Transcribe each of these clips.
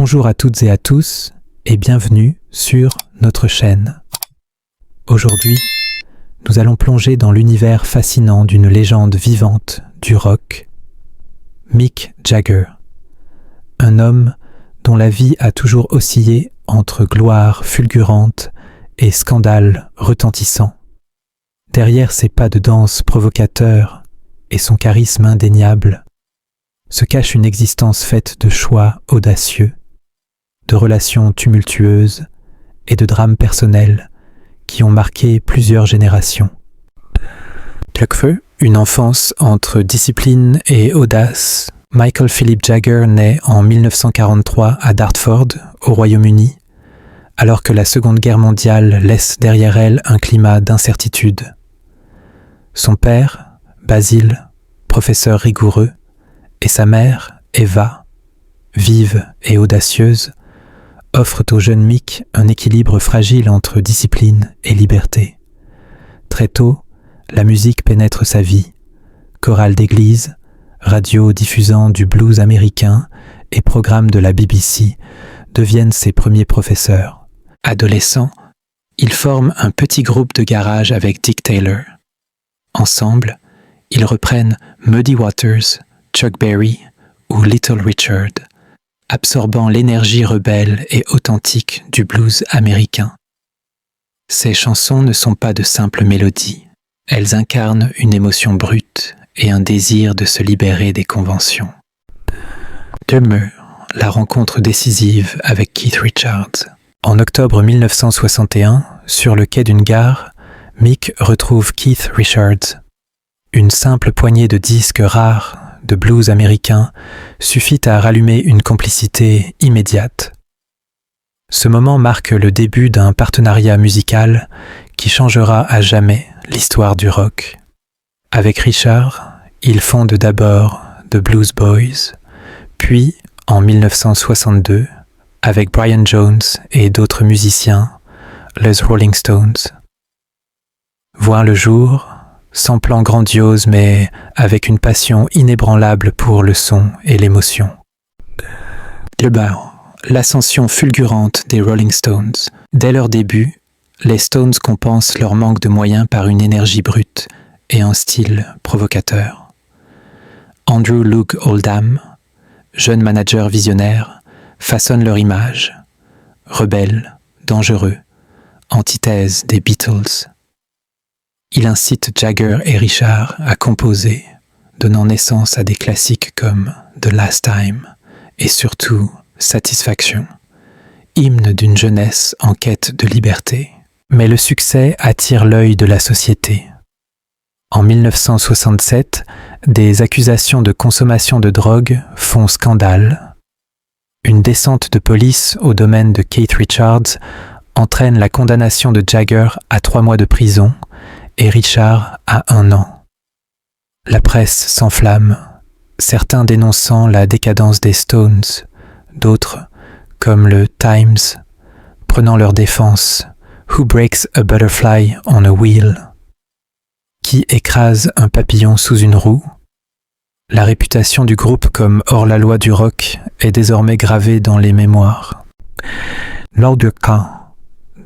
Bonjour à toutes et à tous et bienvenue sur notre chaîne. Aujourd'hui, nous allons plonger dans l'univers fascinant d'une légende vivante du rock, Mick Jagger, un homme dont la vie a toujours oscillé entre gloire fulgurante et scandale retentissant. Derrière ses pas de danse provocateurs et son charisme indéniable, se cache une existence faite de choix audacieux, de relations tumultueuses et de drames personnels qui ont marqué plusieurs générations. Une enfance entre discipline et audace, Michael Philip Jagger naît en 1943 à Dartford, au Royaume-Uni, alors que la Seconde Guerre mondiale laisse derrière elle un climat d'incertitude. Son père, Basil, professeur rigoureux, et sa mère, Eva, vive et audacieuse, offrent au jeune Mick un équilibre fragile entre discipline et liberté. Très tôt, la musique pénètre sa vie. Chorale d'église, radio diffusant du blues américain et programmes de la BBC deviennent ses premiers professeurs. Adolescent, il forme un petit groupe de garage avec Dick Taylor. Ensemble, ils reprennent Muddy Waters, Chuck Berry ou Little Richard, absorbant l'énergie rebelle et authentique du blues américain. Ces chansons ne sont pas de simples mélodies, elles incarnent une émotion brute et un désir de se libérer des conventions. Demeure la rencontre décisive avec Keith Richards. En octobre 1961, sur le quai d'une gare, Mick retrouve Keith Richards. Une simple poignée de disques rares de blues américain suffit à rallumer une complicité immédiate. Ce moment marque le début d'un partenariat musical qui changera à jamais l'histoire du rock. Avec Richard, ils fondent d'abord The Blues Boys, puis en 1962, avec Brian Jones et d'autres musiciens, les Rolling Stones. Voir le jour, sans plan grandiose mais avec une passion inébranlable pour le son et l'émotion. L'ascension fulgurante des Rolling Stones. Dès leur début, les Stones compensent leur manque de moyens par une énergie brute et un style provocateur. Andrew Loog Oldham, jeune manager visionnaire, façonne leur image, rebelle, dangereux, antithèse des Beatles. Il incite Jagger et Richard à composer, donnant naissance à des classiques comme The Last Time et surtout Satisfaction, hymne d'une jeunesse en quête de liberté. Mais le succès attire l'œil de la société. En 1967, des accusations de consommation de drogue font scandale. Une descente de police au domaine de Keith Richards entraîne la condamnation de Jagger à 3 mois de prison et Richard à 1 an. La presse s'enflamme, certains dénonçant la décadence des Stones, d'autres, comme le Times, prenant leur défense. Who breaks a butterfly on a wheel? Qui écrase un papillon sous une roue? La réputation du groupe comme hors-la-loi du rock est désormais gravée dans les mémoires. Lors du camp,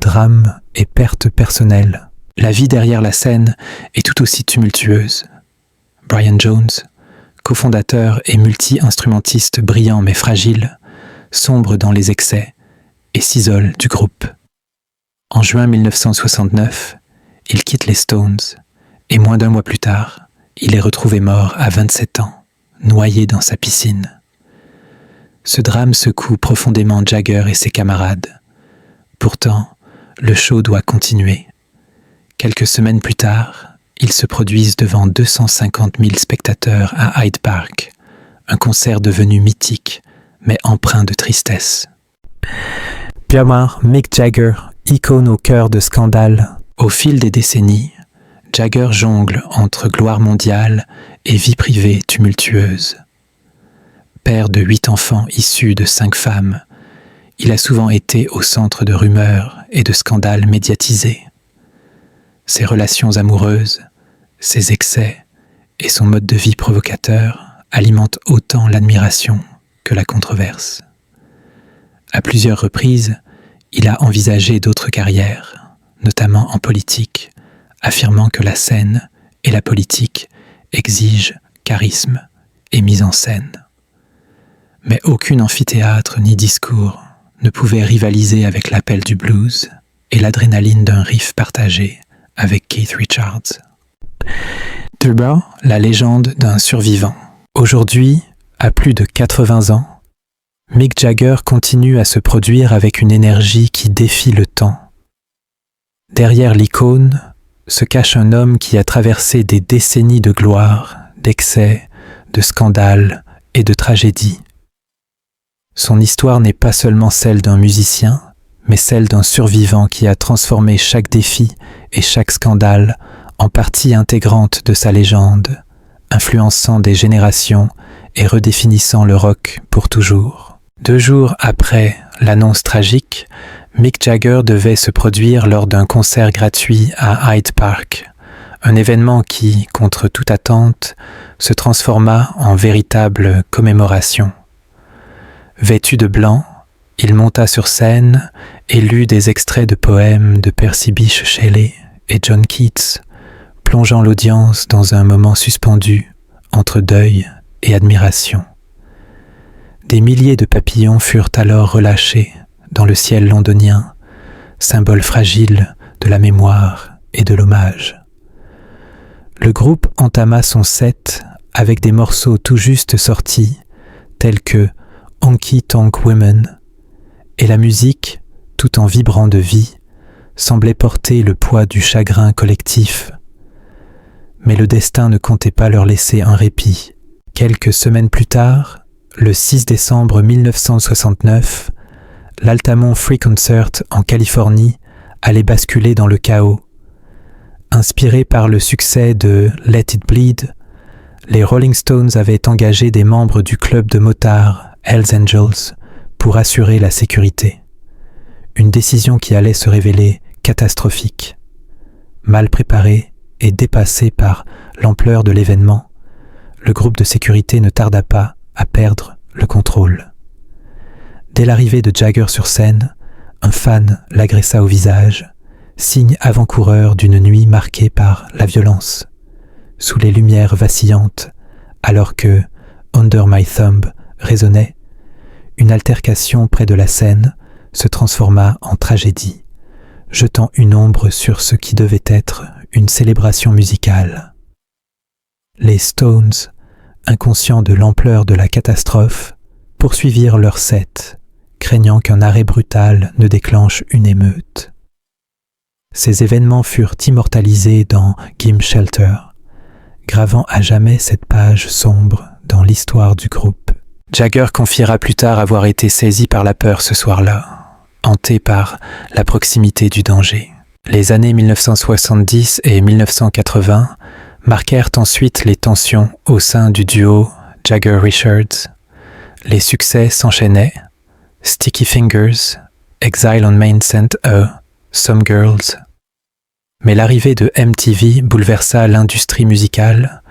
drame et perte personnelle. La vie derrière la scène est tout aussi tumultueuse. Brian Jones, cofondateur et multi-instrumentiste brillant mais fragile, sombre dans les excès et s'isole du groupe. En juin 1969, il quitte les Stones et moins d'1 mois plus tard, il est retrouvé mort à 27 ans, noyé dans sa piscine. Ce drame secoue profondément Jagger et ses camarades. Pourtant, le show doit continuer. Quelques semaines plus tard, ils se produisent devant 250 000 spectateurs à Hyde Park, un concert devenu mythique, mais empreint de tristesse. Mick Jagger, icône au cœur de scandales. Au fil des décennies, Jagger jongle entre gloire mondiale et vie privée tumultueuse. Père de 8 enfants issus de 5 femmes, il a souvent été au centre de rumeurs et de scandales médiatisés. Ses relations amoureuses, ses excès et son mode de vie provocateur alimentent autant l'admiration que la controverse. À plusieurs reprises, il a envisagé d'autres carrières, notamment en politique, affirmant que la scène et la politique exigent charisme et mise en scène. Mais aucun amphithéâtre ni discours ne pouvait rivaliser avec l'appel du blues et l'adrénaline d'un riff partagé avec Keith Richards. Durbar, la légende d'un survivant. Aujourd'hui, à plus de 80 ans, Mick Jagger continue à se produire avec une énergie qui défie le temps. Derrière l'icône se cache un homme qui a traversé des décennies de gloire, d'excès, de scandales et de tragédies. Son histoire n'est pas seulement celle d'un musicien, mais celle d'un survivant qui a transformé chaque défi et chaque scandale en partie intégrante de sa légende, influençant des générations et redéfinissant le rock pour toujours. 2 jours après l'annonce tragique, Mick Jagger devait se produire lors d'un concert gratuit à Hyde Park, un événement qui, contre toute attente, se transforma en véritable commémoration. Vêtu de blanc, il monta sur scène et lut des extraits de poèmes de Percy Bysshe Shelley et John Keats, plongeant l'audience dans un moment suspendu entre deuil et admiration. Des milliers de papillons furent alors relâchés dans le ciel londonien, symbole fragile de la mémoire et de l'hommage. Le groupe entama son set avec des morceaux tout juste sortis, tels que Honky Tonk Women, et la musique, tout en vibrant de vie, semblait porter le poids du chagrin collectif. Mais le destin ne comptait pas leur laisser un répit. Quelques semaines plus tard, le 6 décembre 1969, l'Altamont Free Concert en Californie allait basculer dans le chaos. Inspirés par le succès de Let It Bleed, les Rolling Stones avaient engagé des membres du club de motards Hells Angels pour assurer la sécurité. Une décision qui allait se révéler catastrophique. Mal préparé et dépassé par l'ampleur de l'événement, le groupe de sécurité ne tarda pas à perdre le contrôle. Dès l'arrivée de Jagger sur scène, un fan l'agressa au visage, signe avant-coureur d'une nuit marquée par la violence. Sous les lumières vacillantes, alors que Under My Thumb résonnait, une altercation près de la scène se transforma en tragédie, jetant une ombre sur ce qui devait être une célébration musicale. Les Stones, inconscients de l'ampleur de la catastrophe, poursuivirent leur set, craignant qu'un arrêt brutal ne déclenche une émeute. Ces événements furent immortalisés dans Gimme Shelter, gravant à jamais cette page sombre dans l'histoire du groupe. Jagger confiera plus tard avoir été saisi par la peur ce soir-là, hanté par la proximité du danger. Les années 1970 et 1980 marquèrent ensuite les tensions au sein du duo Jagger-Richards. Les succès s'enchaînaient, Sticky Fingers, Exile on Main St. E, Some Girls. Mais l'arrivée de MTV bouleversa l'industrie musicale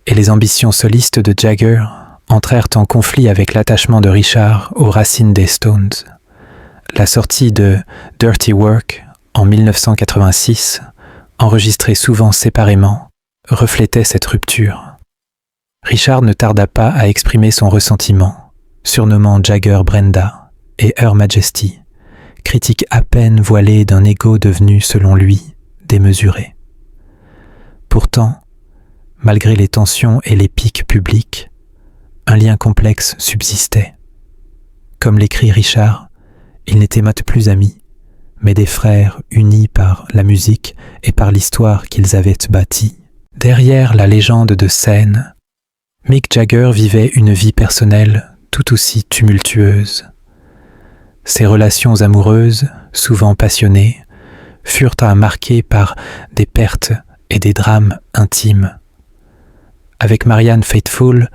et les ambitions solistes de Jagger entrèrent en conflit avec l'attachement de Richard aux racines des Stones. La sortie de Dirty Work en 1986, enregistrée souvent séparément, reflétait cette rupture. Richard ne tarda pas à exprimer son ressentiment, surnommant Jagger Brenda et Her Majesty, critique à peine voilée d'un ego devenu, selon lui, démesuré. Pourtant, malgré les tensions et les piques publiques, un lien complexe subsistait. Comme l'écrit Richard, ils n'étaient mat plus amis, mais des frères unis par la musique et par l'histoire qu'ils avaient bâtie. Derrière la légende de scène, Mick Jagger vivait une vie personnelle tout aussi tumultueuse. Ses relations amoureuses, souvent passionnées, furent marquées par des pertes et des drames intimes. Avec Marianne Faithfull,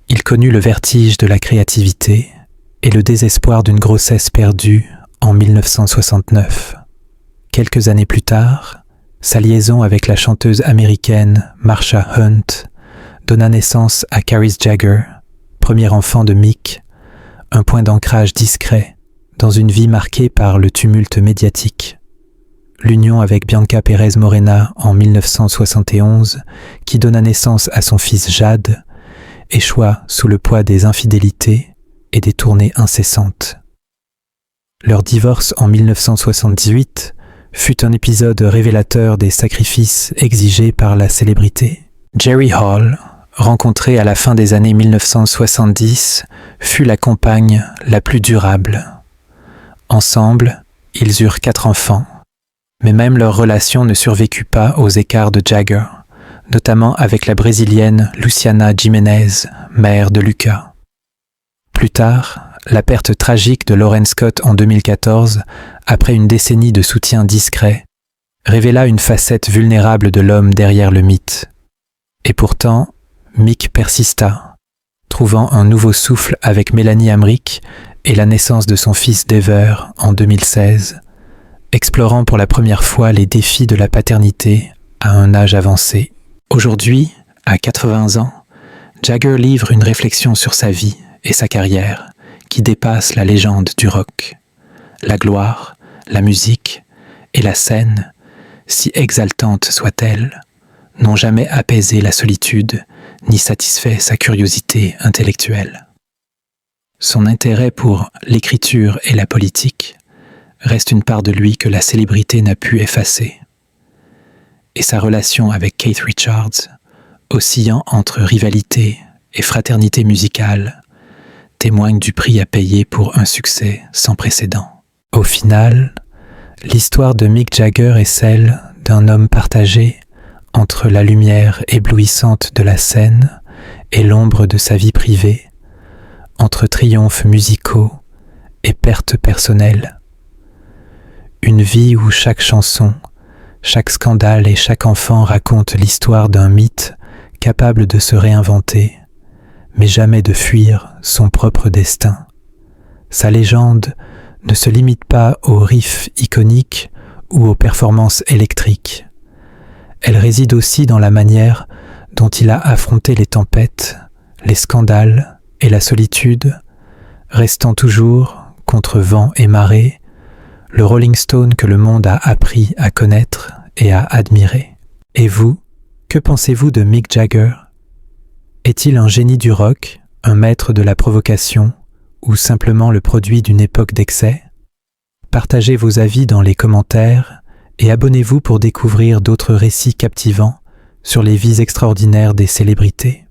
il connut le vertige de la créativité et le désespoir d'une grossesse perdue en 1969. Quelques années plus tard, sa liaison avec la chanteuse américaine Marsha Hunt donna naissance à Caris Jagger, premier enfant de Mick, un point d'ancrage discret dans une vie marquée par le tumulte médiatique. L'union avec Bianca Pérez Morena en 1971, qui donna naissance à son fils Jade, échoua sous le poids des infidélités et des tournées incessantes. Leur divorce en 1978 fut un épisode révélateur des sacrifices exigés par la célébrité. Jerry Hall, rencontré à la fin des années 1970, fut la compagne la plus durable. Ensemble, ils eurent 4 enfants, mais même leur relation ne survécut pas aux écarts de Jagger, notamment avec la brésilienne Luciana Gimenez, mère de Lucas. Plus tard, la perte tragique de Lauren Scott en 2014, après une décennie de soutien discret, révéla une facette vulnérable de l'homme derrière le mythe. Et pourtant, Mick persista, trouvant un nouveau souffle avec Mélanie Hamrick et la naissance de son fils Dever en 2016, explorant pour la première fois les défis de la paternité à un âge avancé. Aujourd'hui, à 80 ans, Jagger livre une réflexion sur sa vie et sa carrière qui dépasse la légende du rock. La gloire, la musique et la scène, si exaltantes soient-elles, n'ont jamais apaisé la solitude ni satisfait sa curiosité intellectuelle. Son intérêt pour l'écriture et la politique reste une part de lui que la célébrité n'a pu effacer. Et sa relation avec Keith Richards, oscillant entre rivalité et fraternité musicale, témoigne du prix à payer pour un succès sans précédent. Au final, l'histoire de Mick Jagger est celle d'un homme partagé entre la lumière éblouissante de la scène et l'ombre de sa vie privée, entre triomphes musicaux et pertes personnelles. Une vie où chaque chanson, chaque scandale et chaque enfant raconte l'histoire d'un mythe capable de se réinventer, mais jamais de fuir son propre destin. Sa légende ne se limite pas aux riffs iconiques ou aux performances électriques. Elle réside aussi dans la manière dont il a affronté les tempêtes, les scandales et la solitude, restant toujours, contre vent et marée, le Rolling Stone que le monde a appris à connaître et à admirer. Et vous, que pensez-vous de Mick Jagger ? Est-il un génie du rock, un maître de la provocation, ou simplement le produit d'une époque d'excès ? Partagez vos avis dans les commentaires et abonnez-vous pour découvrir d'autres récits captivants sur les vies extraordinaires des célébrités.